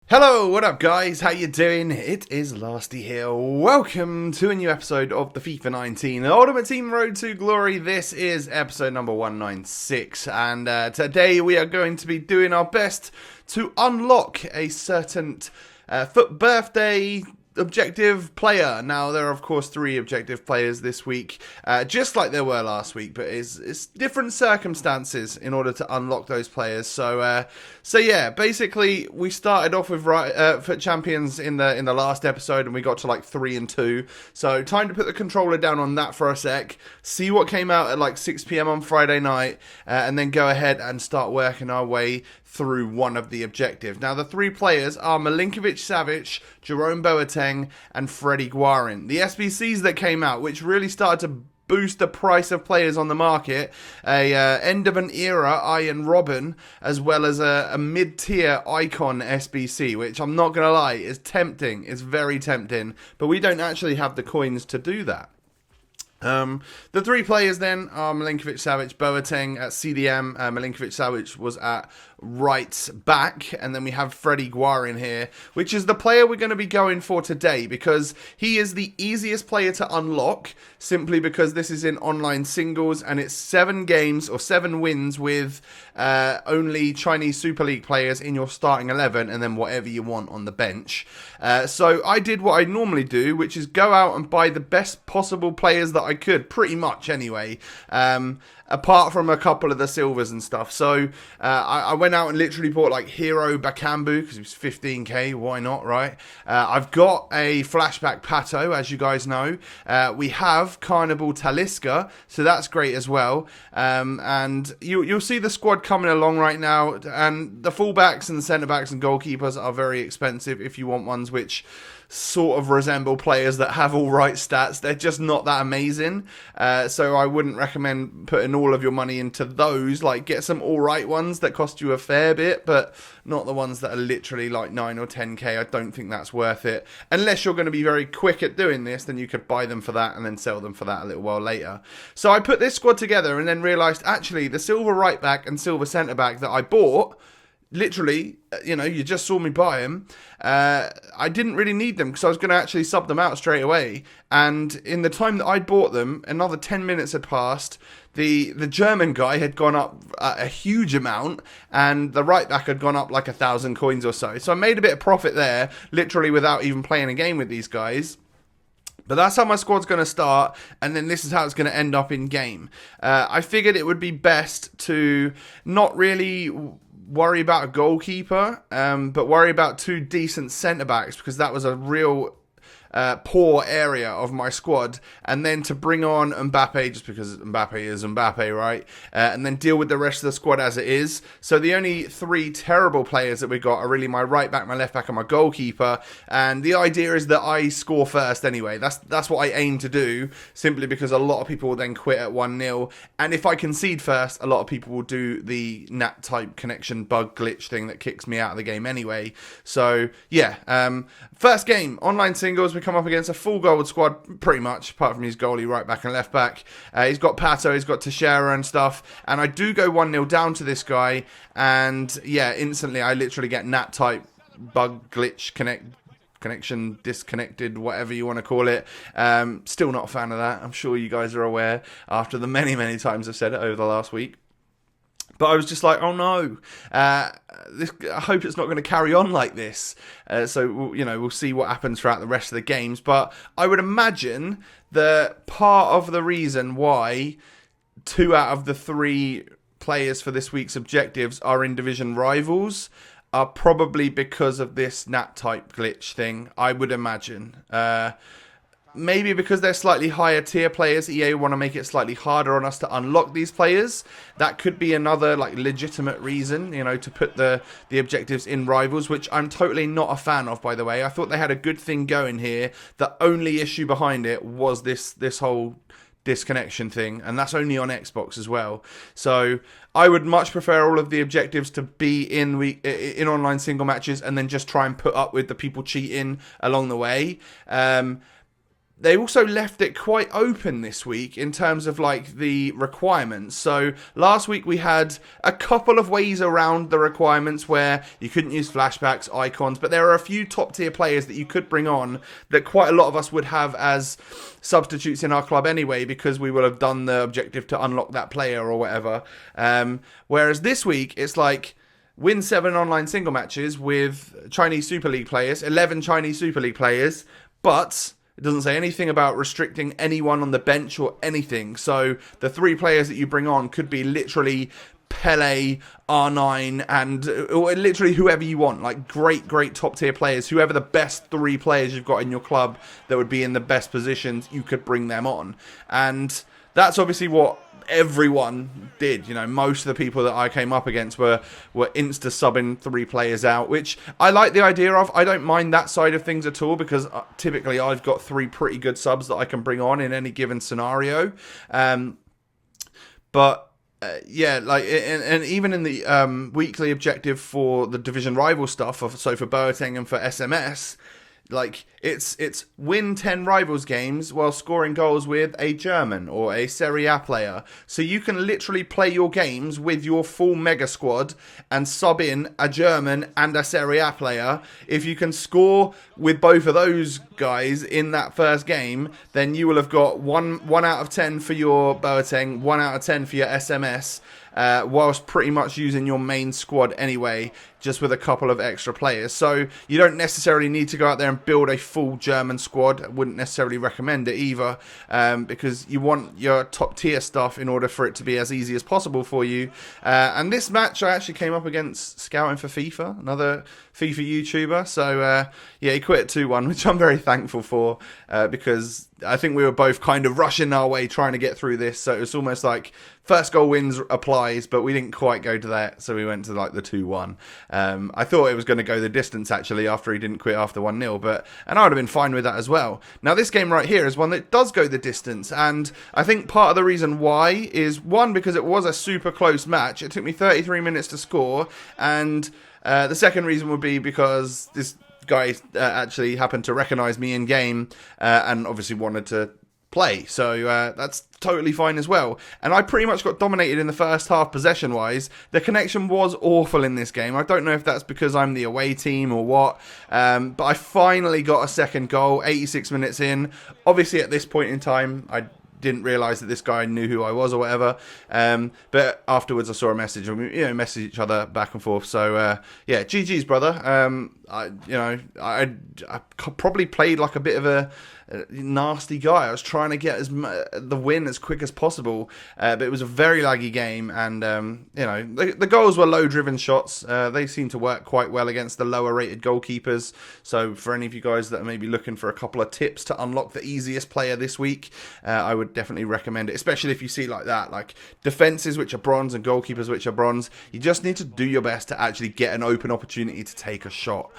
Hello, what up guys? How you doing? It is Lasty here. Welcome to a new episode of the FIFA 19 Ultimate Team Road to Glory. This is episode number 196 and today we are going to be doing our best to unlock a certain FUT Birthday objective player. Now there are of course 3 objective players this week, just like there were last week, but it's different circumstances in order to unlock those players. So yeah, basically we started off with FUT champions in the last episode, and we got to like 3 and 2. So time to put the controller down on that for a sec, see what came out at like 6 PM on Friday night, and then go ahead and start working our way through one of the objectives. Now the 3 players are Milinkovic-Savic, Jerome Boateng and Freddie Guarin. The SBCs that came out, which really started to boost the price of players on the market, end of an era Iron Robin, as well as a mid-tier icon SBC, which I'm not gonna lie is tempting. It's very tempting, but we don't actually have the coins to do that. The 3 players then are Milinkovic-Savic, Boateng at CDM. Milinkovic-Savic was at right back, and then we have Freddie Guarin here, which is the player we're going to be going for today because he is the easiest player to unlock, simply because this is in online singles and it's 7 games or 7 wins with only Chinese Super League players in your starting 11 and then whatever you want on the bench. So I did what I normally do, which is go out and buy the best possible players that I could, pretty much anyway, apart from a couple of the silvers and stuff. So I went out and literally bought like Hero Bakambu because it was 15k, why not, right? I've got a flashback Pato, as you guys know. We have Carnival Talisca, so that's great as well. And you'll see the squad coming along right now, and the fullbacks and the centre backs and goalkeepers are very expensive if you want ones which sort of resemble players that have all right stats. They're just not that amazing, so I wouldn't recommend putting all of your money into those. Like, get some all right ones that cost you a fair bit, but not the ones that are literally like 9 or 10k. I don't think that's worth it unless you're going to be very quick at doing this. Then you could buy them for that and then sell them for that a little while later. So I put this squad together and then realised actually the silver right back and silver centre back that I bought, literally, you know, you just saw me buy them. I didn't really need them because I was going to actually sub them out straight away. And in the time that I bought them, another 10 minutes had passed. The German guy had gone up a huge amount, and the right back had gone up like 1,000 coins or so. So I made a bit of profit there, literally without even playing a game with these guys. But that's how my squad's going to start, and then this is how it's going to end up in game. I figured it would be best to not really worry about a goalkeeper, but worry about 2 decent centre-backs, because that was a real poor area of my squad, and then to bring on Mbappe, just because Mbappe is Mbappe, right? And then deal with the rest of the squad as it is. So the only 3 terrible players that we got are really my right back, my left back, and my goalkeeper. And the idea is that I score first anyway. That's what I aim to do, simply because a lot of people will then quit at 1-0. And if I concede first, a lot of people will do the NAT type connection bug glitch thing that kicks me out of the game anyway. So yeah, first game, online singles. We come up against a full gold squad, pretty much, apart from his goalie, right back and left back. He's got Pato, he's got Teixeira and stuff, and I do go 1-0 down to this guy, and yeah, instantly I literally get NAT type bug glitch connection disconnected, whatever you want to call it. Still not a fan of that. I'm sure you guys are aware after the many times I've said it over the last week. But I was just like, oh no, I hope it's not going to carry on like this. So, you know, we'll see what happens throughout the rest of the games. But I would imagine that part of the reason why 2 out of the 3 players for this week's objectives are in division rivals are probably because of this NAT type glitch thing, I would imagine. Maybe because they're slightly higher tier players, EA want to make it slightly harder on us to unlock these players. That could be another like legitimate reason, you know, to put the objectives in rivals, which I'm totally not a fan of, by the way. I thought they had a good thing going here. The only issue behind it was this whole disconnection thing, and that's only on Xbox as well. So I would much prefer all of the objectives to be in online single matches, and then just try and put up with the people cheating along the way. they also left it quite open this week in terms of like the requirements. So last week we had a couple of ways around the requirements where you couldn't use flashbacks, icons, but there are a few top tier players that you could bring on that quite a lot of us would have as substitutes in our club anyway, because we will have done the objective to unlock that player or whatever. Whereas this week it's like, win 7 online single matches with Chinese Super League players, 11 Chinese Super League players, but it doesn't say anything about restricting anyone on the bench or anything. So the 3 players that you bring on could be literally Pele, R9, and or literally whoever you want. Like great top tier players. Whoever the best 3 players you've got in your club that would be in the best positions, you could bring them on. And that's obviously what everyone did. You know, most of the people that I came up against were insta-subbing 3 players out, which I like the idea of. I don't mind that side of things at all, because typically I've got 3 pretty good subs that I can bring on in any given scenario. Yeah, like, and even in the weekly objective for the division rival stuff, so for Boateng and for SMS, like, it's win 10 rivals games while scoring goals with a German or a Serie A player. So you can literally play your games with your full mega squad and sub in a German and a Serie A player. If you can score with both of those guys in that first game, then you will have got 1 out of 10 for your Boateng, 1 out of 10 for your SMS, whilst pretty much using your main squad anyway, just with a couple of extra players. So you don't necessarily need to go out there and build a full German squad. I wouldn't necessarily recommend it either, because you want your top tier stuff in order for it to be as easy as possible for you. And this match I actually came up against Scouting for FIFA, another FIFA YouTuber. So yeah, he quit 2-1, which I'm very thankful for, because I think we were both kind of rushing our way trying to get through this. So it was almost like first goal wins applies, but we didn't quite go to that. So we went to like the 2-1. I thought it was going to go the distance actually after he didn't quit after 1-0, and I would have been fine with that as well. Now this game right here is one that does go the distance, and I think part of the reason why is, one, because it was a super close match. It took me 33 minutes to score, and the second reason would be because this guy actually happened to recognise me in game and obviously wanted to play, so that's totally fine as well. And I pretty much got dominated in the first half possession wise. The connection was awful in this game. I don't know if that's because I'm the away team or what, but I finally got a second goal 86 minutes in. Obviously at this point in time I didn't realise that this guy knew who I was or whatever, but afterwards I saw a message and we messaged each other back and forth. So yeah, GG's brother. I probably played like a bit of a nasty guy. I was trying to get the win as quick as possible, but it was a very laggy game, and the goals were low driven shots. They seem to work quite well against the lower rated goalkeepers. So for any of you guys that are maybe looking for a couple of tips to unlock the easiest player this week, I would definitely recommend it, especially if you see like that, like defenses which are bronze and goalkeepers which are bronze. You just need to do your best to actually get an open opportunity to take a shot.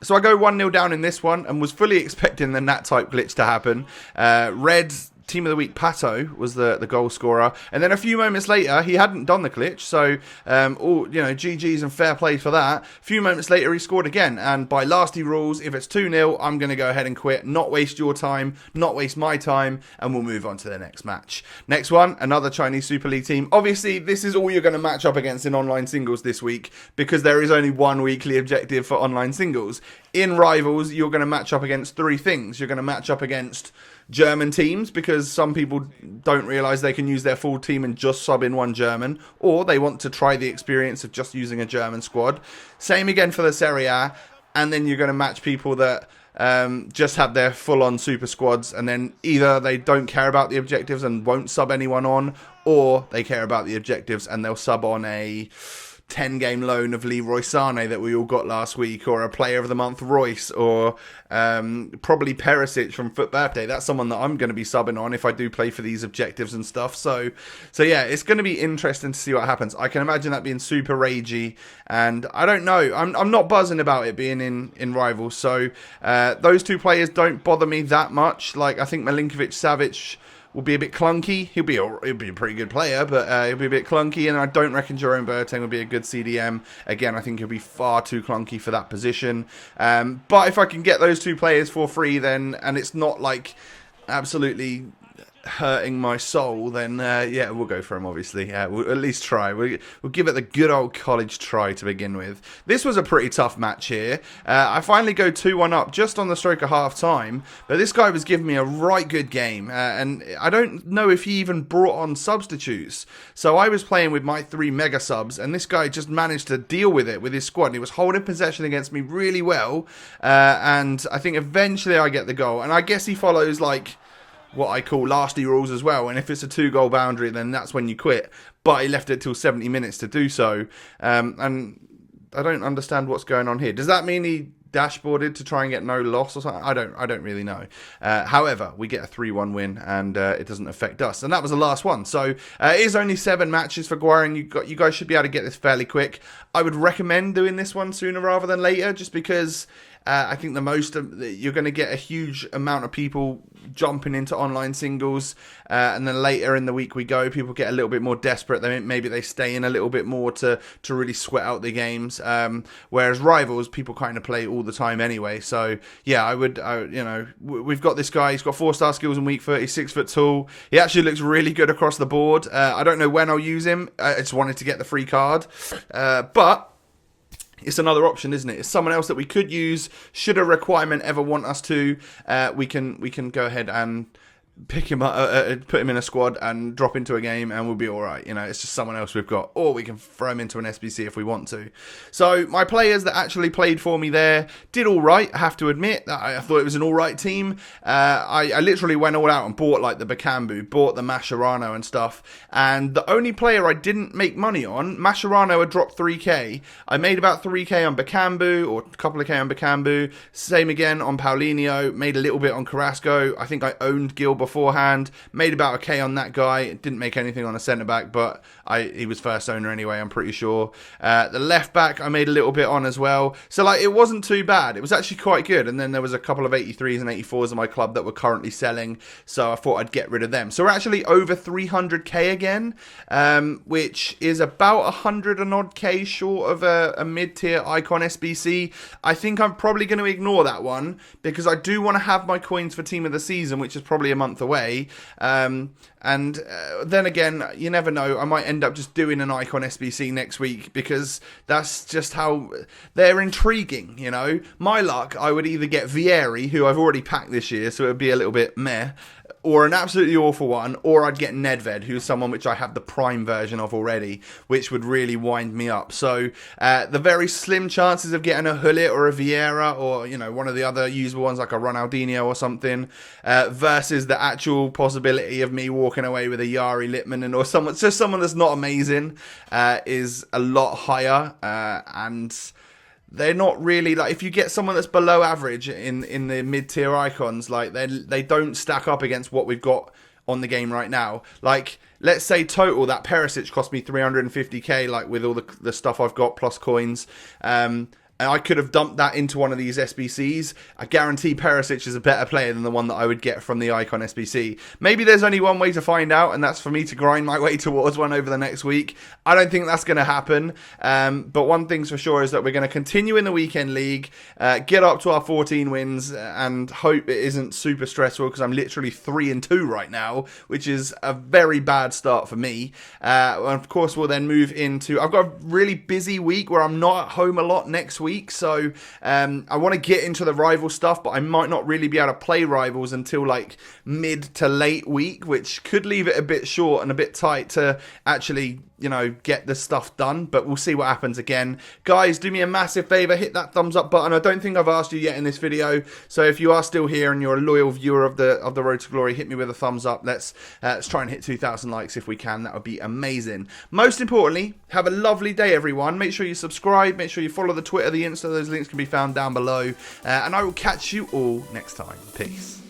So I go 1-0 down in this one and was fully expecting the Nat type glitch to happen. Red Team of the Week Pato was the goal scorer, and then a few moments later he hadn't done the glitch, so GG's and fair play for that. A few moments later he scored again, and by lasty rules, if it's 2-0 I'm going to go ahead and quit, not waste your time, not waste my time, and we'll move on to the next match. Next one, another Chinese Super League team. Obviously this is all you're going to match up against in online singles this week, because there is only one weekly objective for online singles. In rivals you're going to match up against 3 things. You're going to match up against German teams, because some people don't realise they can use their full team and just sub in one German, or they want to try the experience of just using a German squad. Same again for the Serie A. And then you're going to match people that just have their full-on super squads, and then either they don't care about the objectives and won't sub anyone on, or they care about the objectives and they'll sub on a 10-game loan of Leroy Sané that we all got last week, or a Player of the Month Royce, or probably Perisic from FUT Birthday. That's someone that I'm going to be subbing on if I do play for these objectives and stuff. So yeah, it's going to be interesting to see what happens. I can imagine that being super ragey, and I don't know. I'm not buzzing about it being in rivals. So those 2 players don't bother me that much. Like, I think Milinkovic-Savic will be a bit clunky. He'll be a pretty good player, but he'll be a bit clunky, and I don't reckon Jerome Boateng will be a good CDM. Again, I think he'll be far too clunky for that position. But if I can get those two players for free, then, and it's not like absolutely hurting my soul, then yeah, we'll go for him, obviously. We'll at least try. We'll give it the good old college try to begin with. This was a pretty tough match here. I finally go 2-1 up just on the stroke of half time, but this guy was giving me a right good game, and I don't know if he even brought on substitutes. So I was playing with my 3 mega subs, and this guy just managed to deal with it with his squad, and he was holding possession against me really well, and I think eventually I get the goal, and I guess he follows like what I call lasty rules as well, and if it's a 2-goal boundary, then that's when you quit. But he left it till 70 minutes to do so, and I don't understand what's going on here. Does that mean he dashboarded to try and get no loss or something? I don't really know. However, we get a 3-1 win, and it doesn't affect us, and that was the last one. So it is only 7 matches for Guarin. You guys should be able to get this fairly quick. I would recommend doing this one sooner rather than later, just because I think you're going to get a huge amount of people jumping into online singles, and then later in the week people get a little bit more desperate. Maybe they stay in a little bit more to really sweat out the games. Whereas rivals, people kind of play all the time anyway. So yeah, we've got this guy. He's got 4-star skills and weak foot. He's 6 foot tall. He actually looks really good across the board. I don't know when I'll use him. I just wanted to get the free card, but it's another option, isn't it? It's someone else that we could use should a requirement ever want us to. We can go ahead and pick him up, put him in a squad and drop into a game, and we'll be all right. It's just someone else we've got, or we can throw him into an SBC if we want to. So my players that actually played for me there did all right. I have to admit that I thought it was an all right team. I literally went all out and bought like the Bakambu, bought the Mascherano and stuff. And the only player I didn't make money on, Mascherano had dropped 3k. I made about 3k on Bakambu, or a couple of k on Bakambu. Same again on Paulinho. Made a little bit on Carrasco. I think I owned Gil beforehand, made about a K on that guy. Didn't make anything on a centre back, but he was first owner anyway, I'm pretty sure. The left back I made a little bit on as well, so like it wasn't too bad. It was actually quite good. And then there was a couple of 83s and 84s in my club that were currently selling, so I thought I'd get rid of them. So we're actually over 300k again, which is about 100 and odd k short of a mid-tier icon SBC. I think I'm probably going to ignore that one because I do want to have my coins for team of the season, which is probably a month away, and then again, you never know, I might end up just doing an icon SBC next week because that's just how they're intriguing. My luck, I would either get Vieri, who I've already packed this year, so it would be a little bit meh, or an absolutely awful one, or I'd get Nedved, who's someone which I have the prime version of already, which would really wind me up. So the very slim chances of getting a Hullet or a Vieira, or one of the other usable ones like a Ronaldinho or something, versus the actual possibility of me walking away with a Yari Littman or someone that's not amazing, is a lot higher, and they're not really, like, if you get someone that's below average in the mid-tier icons, like, they don't stack up against what we've got on the game right now. Like, let's say total, that Perisic cost me 350k, like, with all the stuff I've got, plus coins. And I could have dumped that into one of these SBCs. I guarantee Perisic is a better player than the one that I would get from the Icon SBC. Maybe there's only one way to find out, and that's for me to grind my way towards one over the next week. I don't think that's going to happen. But one thing's for sure is that we're going to continue in the weekend league, get up to our 14 wins, and hope it isn't super stressful, because I'm literally 3-2 right now, which is a very bad start for me. And of course, we'll then move into... I've got a really busy week where I'm not at home a lot next week. So I want to get into the rival stuff, but I might not really be able to play rivals until like mid to late week, which could leave it a bit short and a bit tight to actually, get the stuff done. But we'll see what happens again. Guys, do me a massive favor, hit that thumbs up button. I don't think I've asked you yet in this video, so if you are still here and you're a loyal viewer of the Road to Glory, hit me with a thumbs up. Let's try and hit 2,000 likes if we can. That would be amazing. Most importantly, have a lovely day, everyone. Make sure you subscribe, make sure you follow the Twitter, the Insta. Those links can be found down below, and I will catch you all next time. Peace.